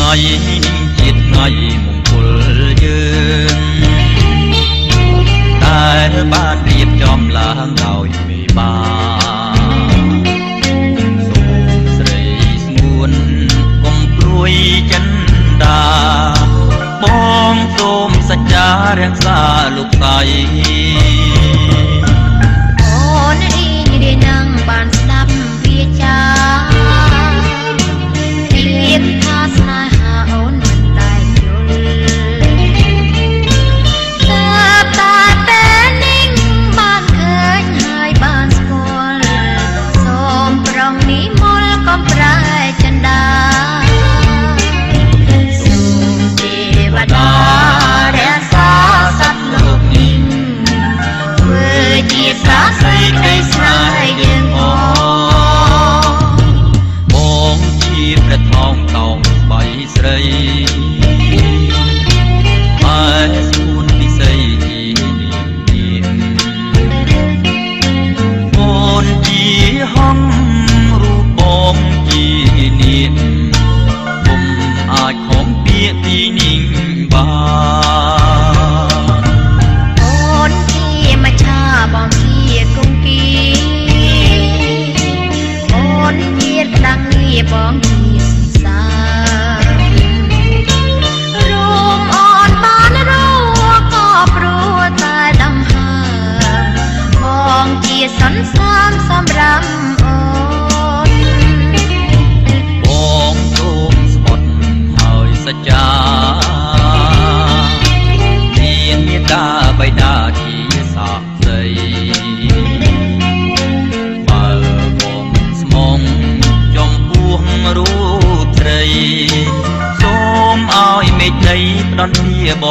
ជាតិថ្ងៃមង្គលយើងតែបានរៀបចំឡើងដោយមេបាសូមស្រីស្ងួនកុំព្រួយចិនដាបងសូមសច្ចារក្សាលោកស្រីអូនអីរៀននឹងបានស្ដាប់វាចារៀបថាស្នេហាអូនមិនដែលយល់តែពេលនេះបានឃើញហើយបានស្គាល់សូមប្រងនិមលកុំប្រែចិនដាសូមទេវតារក្សាសត្វលោកនេះធ្វើជាសាស្រីក្តីស្នេហ៍យើងបងជាព្រះថោងតោងបៃស្រីហើយសួនពិសីជានាមអូនជាហំរូបបងជានាមពុំអាចខំពាក្យពីនាងបានអូនជាមច្ឆាបងជាគង្គីអូនជាក្តាំងងារបងជាសារួមអូនបានរួក៏ព្រោះតែដំហើមបងជាសន្សាមសម្រាប់អូនបងសូមស្បត់ហើយសច្ចាមានមេត្តាបិតាជាសាក្សីបើបងស្មងចំពោះរូបស្រីសូមឲ្យមេឃដីផ្ដន់ជាប